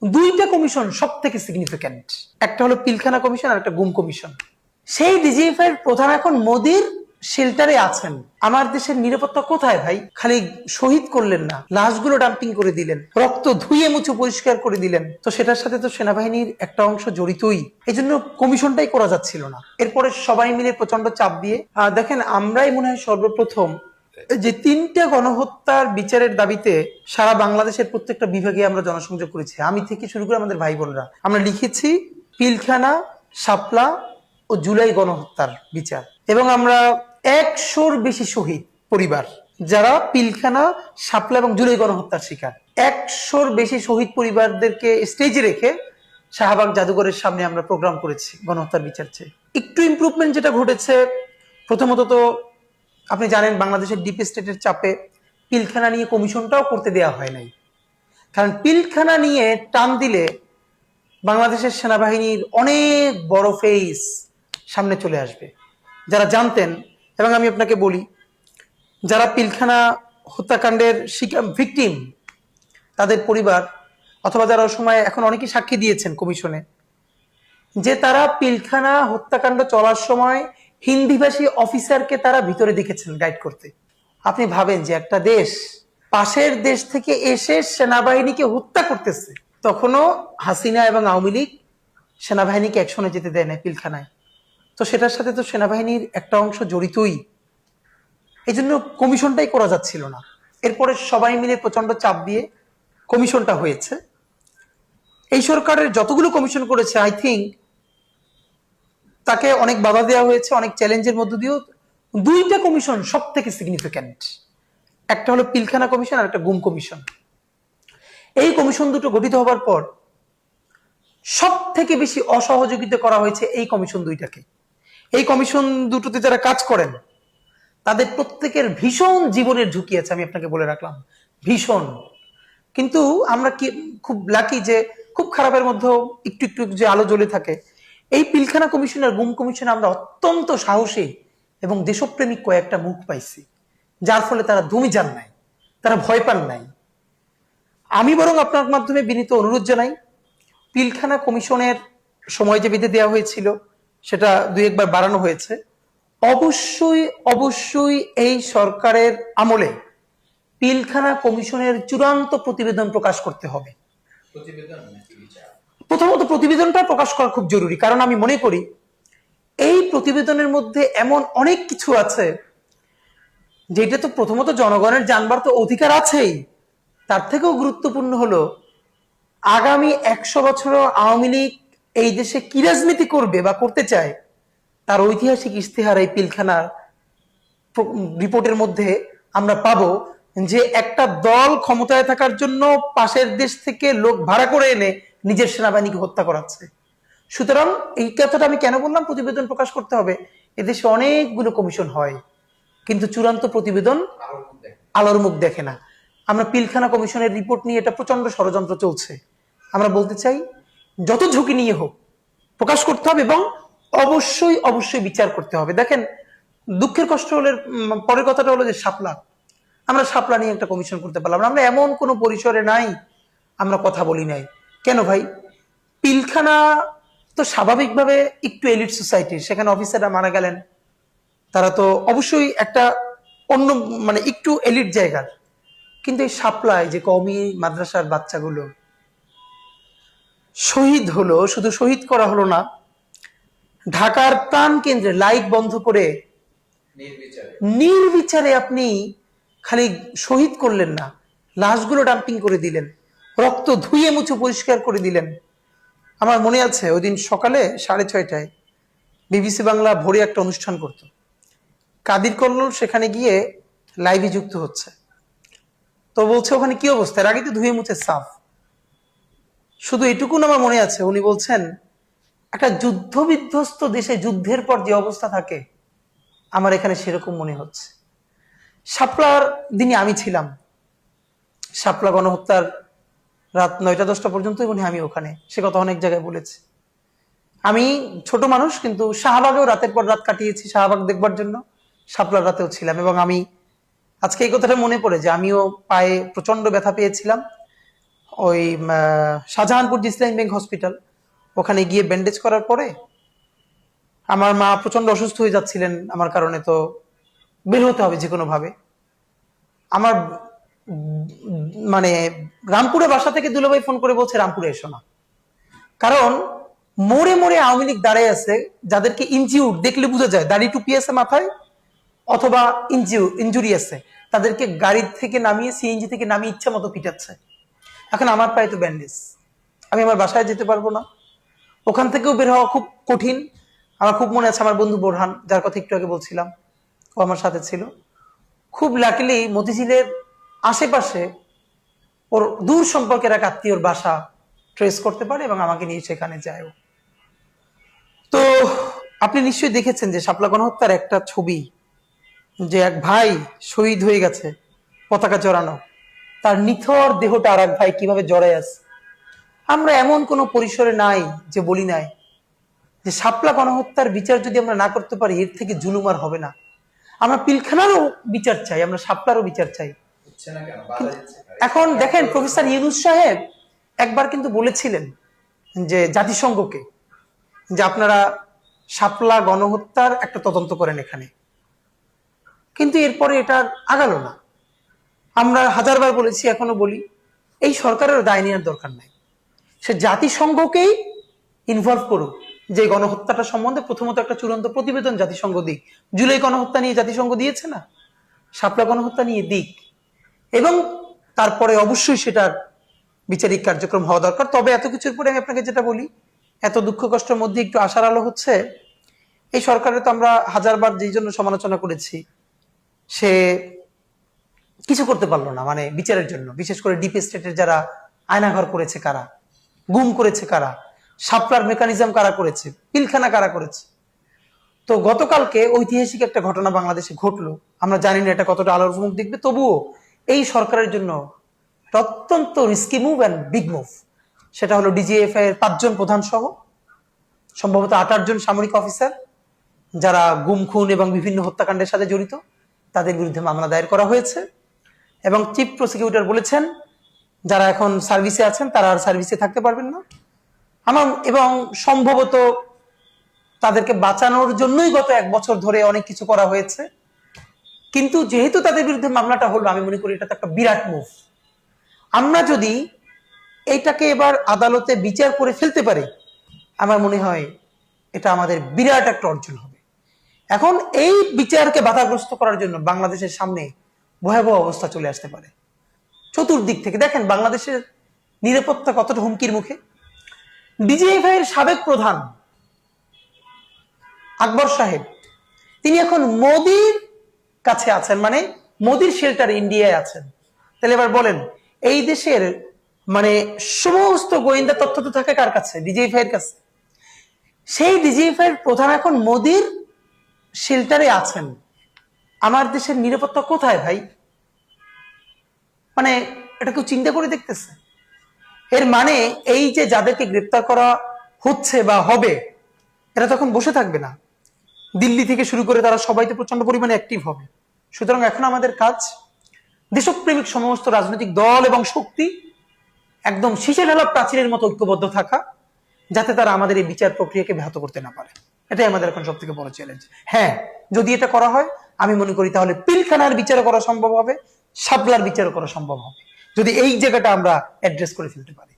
দুইটা কমিশন সব থেকে সিগনিফিক্যান্ট, একটা হলো পিলখানা কমিশন আর একটা গুম কমিশন। সেই ডিজিএফআই এর প্রধান এখন মোদির শেল্টারে আছেন। আমার দেশের নিরাপত্তা কোথায় ভাই? খালি শহীদ করলেন না, লাশগুলো ডাম্পিং করে দিলেন, রক্ত ধুয়ে মুছে পরিষ্কার করে দিলেন, তো সেটার সাথে তো সেনাবাহিনীর একটা অংশ জড়িতই। এই জন্য কমিশনটাই করা যাচ্ছিল না। এরপরে সবাই মিলে প্রচন্ড চাপ দিয়ে দেখেন, আমরাই মনে হয় সর্বপ্রথম যে তিনটা গণহত্যার বিচারের দাবিতে সারা বাংলাদেশের প্রত্যেকটা বিভাগে আমরা জনসংযোগ করেছি। আমি থেকে শুরু করে আমাদের ভাই বোনরা আমরা লিখেছি পিলখানা, শাপলা ও জুলাই গণহত্যার বিচার। এবং আমরা 100-র বেশি শহীদ পরিবার যারা পিলখানা, শাপলা এবং জুলাই গণহত্যার শিকার, 100-র বেশি শহীদ পরিবারদেরকে স্টেজে রেখে শাহবাগ জাদুঘরের সামনে আমরা প্রোগ্রাম করেছি গণহত্যার বিচার চেয়ে। একটু ইমপ্রুভমেন্ট যেটা ঘটেছে, প্রথমত তো আপনি জানেন বাংলাদেশের ডিপ স্টেটের চাপে পিলখানা নিয়ে কমিশনটাও করতে দেওয়া হয় নাই। কারণ পিলখানা নিয়ে টান দিলে বাংলাদেশের সেনাবাহিনীর অনেক বড় ফেস সামনে চলে আসবে। যারা জানতেন, এবং আমি আপনাকে বলি, যারা পিলখানা হত্যাকাণ্ডের ভিকটিম তাদের পরিবার অথবা যারা ওই সময় এখন অনেকেই সাক্ষী দিয়েছেন কমিশনে, যে তারা পিলখানা হত্যাকাণ্ড চলার সময় হিন্দিভাষী অফিসারকে তারা ভিতরে দেখেছেন গাইড করতে। আপনি ভাবেন যে একটা দেশ পাশের দেশ থেকে এসে সেনাবাহিনীকে হত্যা করতেছে, তখনও হাসিনা এবং আওয়ামী লীগ সেনাবাহিনীকে অ্যাকশনে যেতে দেয় না পিলখানায়। তো সেটার সাথে তো সেনাবাহিনীর একটা অংশ জড়িতই। এই জন্য কমিশনটাই করা যাচ্ছিল না। এরপরে সবাই মিলে প্রচন্ড চাপ দিয়ে কমিশনটা হয়েছে। এই সরকারের যতগুলো কমিশন করেছে, আই থিঙ্ক তাকে অনেক বাধা দেওয়া হয়েছে, অনেক চ্যালেঞ্জের মধ্য দিয়েও। দুইটা কমিশন সব থেকে সিগনিফিক্যান্ট, একটা হলো পিলখানা কমিশন আর একটা গুম কমিশন। এই কমিশন দুটো গঠিত হবার পর সব থেকে বেশি অসহযোগিতা করা হয়েছে এই কমিশন দুইটাকে। এই কমিশন দুটোতে যারা কাজ করেন তাদের প্রত্যেকের ভীষণ জীবনের ঝুঁকি আছে, আমি আপনাকে বলে রাখলাম, ভীষণ। কিন্তু আমরা কি খুব লাকি যে খুব খারাপের মধ্যেও একটু একটু যে আলো জ্বলে থাকে। এই পিলখানা কমিশন আর গুম কমিশনে আমরা অত্যন্ত সাহসী এবং দেশপ্রেমিক কয়েকটা মুখ পাইছি, যার ফলে তারা দমে যান নাই, তারা ভয় পান নাই। আমি বরং আপনার মাধ্যমে বিনীত অনুরোধ জানাই, পিলখানা কমিশনের সময় যে বেঁধে দেওয়া হয়েছিল সেটা 2-1 বার বাড়ানো হয়েছে। অবশ্যই অবশ্যই এই সরকারের আমলে পিলখানা কমিশনের চূড়ান্ত প্রতিবেদন প্রকাশ করতে হবে। প্রথমত প্রতিবেদনটা প্রকাশ করা খুব জরুরি, কারণ আমি মনে করি এই প্রতিবেদনের মধ্যে এমন অনেক কিছু আছে যেটা তো প্রথমত জনগণের জানবার তো অধিকার আছেই, তার থেকেও গুরুত্বপূর্ণ হলো আগামী 100 বছরও আওয়ামী লীগ এই দেশে কি রাজনীতি করবে বা করতে চায় তার ঐতিহাসিক ইশতেহার এই পিলখানার রিপোর্টের মধ্যে আমরা পাবো। যে একটা দল ক্ষমতায় থাকার জন্য পাশের দেশ থেকে লোক ভাড়া করে এনে নিজের সেনাবাহিনীকে হত্যা করাচ্ছে। সুতরাং এই কথাটা আমি কেন বললাম প্রতিবেদন প্রকাশ করতে হবে, এদেশে অনেকগুলো কমিশন হয় কিন্তু চূড়ান্ত প্রতিবেদন আলোর মুখ দেখে না। আমরা পিলখানা কমিশনের রিপোর্ট নিয়ে এটা প্রচন্ড ষড়যন্ত্র চলছে। আমরা বলতে চাই যত ঝুঁকি নিয়ে হোক প্রকাশ করতে হবে এবং অবশ্যই অবশ্যই বিচার করতে হবে। দেখেন, দুঃখের কষ্ট হলে পরের কথাটা হলো যে শাপলা, আমরা শাপলা নিয়ে একটা কমিশন করতে পারলাম না। আমরা এমন কোনো পরিসরে নাই, আমরা কথা বলি নাই কেন ভাই? পিলখানা তো স্বাভাবিকভাবে একটু এলিট সোসাইটি, সেখানে অফিসাররা মারা গেলেন, তারা তো অবশ্যই একটা অন্য মানে একটু এলিট জায়গার। কিন্তু এই শাপলায় যে কওমি মাদ্রাসার বাচ্চাগুলো শহীদ হলো, শুধু শহীদ করা হলো না, ঢাকার প্রাণ কেন্দ্রে লাইট বন্ধ করে নির্বিচারে আপনি খালি শহীদ করলেন না, লাশগুলো ডাম্পিং করে দিলেন, রক্ত ধুয়ে মুছে পরিষ্কার করে দিলেন। আমার মনে আছে ওই দিন সকালে 6:30টায় বিবিসি বাংলা ভোরে একটা অনুষ্ঠান করত, কাদির কল্লোল সেখানে গিয়ে লাইভে যুক্ত হচ্ছে। তো বলছে ওখানে কি অবস্থা, এর আগে তো ধুয়ে মুছে সাফ। শুধু এটুকুন আমার মনে আছে, উনি বলছেন একটা যুদ্ধ বিধ্বস্ত দেশে যুদ্ধের পর যে অবস্থা থাকে আমার এখানে সেরকম মনে হচ্ছে। শাপলার দিনে আমি ছিলাম, শাপলা গণহত্যার রাত 9টা-10টা পর্যন্ত আমি ওখানে, সে কথা অনেক জায়গায় বলেছি। আমি ছোট মানুষ কিন্তু শাহবাগেও রাতের পর রাত কাটিয়েছি শাহবাগ দেখবার জন্য, শাপলার রাতেও ছিলাম। এবং আমি আজকে এই কথাটা মনে পড়ে যে আমিও পায়ে প্রচন্ড ব্যথা পেয়েছিলাম, ওই শাহজাহানপুর ইসলামী ব্যাংক হসপিটাল, ওখানে গিয়ে ব্যান্ডেজ করার পরে আমার মা প্রচন্ড অসুস্থ হয়ে যাচ্ছিলেন আমার কারণে, তো বের হতে হবে যে কোনো ভাবে। আমার মানে রামপুরে বাসা থেকে দুলাভাই ফোন করে বলছে রামপুরে এসো না, কারণ মোড়ে মোড়ে আওয়ামী লীগ দাঁড়ায় আছে, যাদেরকে ইনজিউর দেখলে বোঝা যায় দাড়ি টুপি আছে মাথায় অথবা ইনজুরি আছে, তাদেরকে গাড়ি থেকে নামিয়ে সিএনজি থেকে নামিয়ে ইচ্ছা মতো পিটাচ্ছে। এখন আমার পায়ে তো ব্যান্ডেজ, আমি আমার বাসায় যেতে পারবো না, ওখান থেকেও বের হওয়া খুব কঠিন। আমার খুব মনে আছে আমার বন্ধু বোরহান, যার কথা একটু আগে বলছিলাম, ও আমার সাথে ছিল। খুব লাকিলি মতিঝিলের আশেপাশে ওর দূর সম্পর্কের এক আত্মীয়র বাসা ট্রেস করতে পারে এবং আমাকে নিয়ে সেখানে যায়। তো আপনি নিশ্চয়ই দেখেছেন যে শাপলা গণহত্যার একটা ছবি, যে এক ভাই শহীদ হয়ে গেছে পতাকা জড়ানো, তার নিথর দেহটা আর এক ভাই কিভাবে জড়ায় আছে। আমরা এমন কোন পরিসরে নাই যে বলি নাই যে শাপলা গণহত্যার বিচার যদি আমরা না করতে পারি এর থেকে জুলুম আর হবে না। আমরা পিলখানারও বিচার চাই, আমরা শাপলারও বিচার চাই। এখন দেখেন প্রফেসর ইউনূস সাহেব একবার কিন্তু বলেছিলেন যে জাতিসংঘকে যে আপনারা শাপলা গণহত্যার একটা তদন্ত করেন এখানে, কিন্তু এরপরে এটা আগালো না। আমরা হাজারবার বলেছি, এখনো বলি, এই সরকারের দায় নেওয়ার দরকার নাই, সে জাতিসংঘকেই ইনভলভ করুক যে গণহত্যাটা সম্বন্ধে প্রথমত একটা চূড়ান্ত প্রতিবেদন জাতিসংঘ দিক। জুলাই গণহত্যা নিয়ে জাতিসংঘ দিয়েছে না, শাপলা গণহত্যা নিয়ে দিক, এবং তারপরে অবশ্যই সেটার বিচারিক কার্যক্রম হওয়া দরকার। তবে এত কিছুর পরে আমি আপনাকে যেটা বলি, এত দুঃখ কষ্টের মধ্যে একটু আশার আলো হচ্ছে, এই সরকারে তো আমরা হাজারবার যেই জন্য সমালোচনা করেছি, সে কিছু করতে পারলো না মানে বিচারের জন্য। বিশেষ করে ডিপ স্টেটের যারা আয়নাঘর করেছে কারা, গুম করেছে কারা, শাপলার মেকানিজম কারা করেছে, পিলখানা কারা করেছে। তো গতকালকে ঐতিহাসিক একটা ঘটনা বাংলাদেশে ঘটলো, আমরা জানি না এটা কতটা আলোর মুখ দেখবে, তবুও এই সরকারের জন্য অত্যন্ত risky move and big move. সেটা হলো ডিজিএফআই এর 5 জন প্রধান সহ সম্ভবত 28 জন সামরিক অফিসার যারা গুম খুন এবং বিভিন্ন হত্যাকাণ্ডের সাথে জড়িত, তাদের বিরুদ্ধে মামলা দায়ের করা হয়েছে। এবং চিফ প্রসিকিউটর বলেছেন যারা এখন সার্ভিসে আছেন তারা আর সার্ভিসে থাকতে পারবেন না। এবং সম্ভবত তাদেরকে বাঁচানোর জন্যই গত 1 বছর ধরে অনেক কিছু করা হয়েছে। কিন্তু যেহেতু তাদের বিরুদ্ধে মামলাটা হলো, আমি মনে করি এটা একটা বিরাট মুভ। আমরা যদি এইটাকে এবার আদালতে বিচার করে ফেলতে পারি, আমার মনে হয় এটা আমাদের বিরাট একটা অর্জন হবে। এখন এই বিচারকে বাধাগ্রস্ত করার জন্য বাংলাদেশের সামনে ভয়াবহ অবস্থা চলে আসতে পারে চতুর্দিক থেকে। দেখেন বাংলাদেশের নিরাপত্তা কতটা হুমকির মুখে। ডিজিএফআই এর সাবেক প্রধান আকবর সাহেব, তিনি এখন মোদির কাছে আছেন, মানে মোদির শেল্টার ইন্ডিয়ায় আছেন। তাহলে এবার বলেন, এই দেশের মানে সমস্ত গোয়েন্দা তথ্য তো থাকে কার কাছে? ডিজিএফআই এর কাছে। সেই ডিজিএফআই এর প্রধান এখন মোদির শেল্টারে আছেন। আমার দেশের নিরাপত্তা কোথায় ভাই? মানে এটা কেউ চিন্তা করে দেখতেছে? এর মানে এই যে যাদেরকে গ্রেপ্তার করা হচ্ছে বা হবে, এরা তখন বসে থাকবে না। দিল্লি থেকে শুরু করে তারা সবাই তো প্রচন্ড পরিমাণে অ্যাক্টিভ হবে। সুতরাং এখন আমাদের কাজ দেশপ্রেমিক সমস্ত রাজনৈতিক দল এবং শক্তি একদম শীষে ঢালা প্রাচীরের মতো ঐক্যবদ্ধ থাকা, যাতে তারা আমাদের এই বিচার প্রক্রিয়াকে ব্যাহত করতে না পারে। এটাই আমাদের এখন সব থেকে বড় চ্যালেঞ্জ। হ্যাঁ, যদি এটা করা হয় আমি মনে করি তাহলে পিলখানার বিচার করা সম্ভব হবে, শাপলার বিচার করা সম্ভব হবে, যদি এই জায়গাটা আমরা অ্যাড্রেস করে ফেলতে পারি।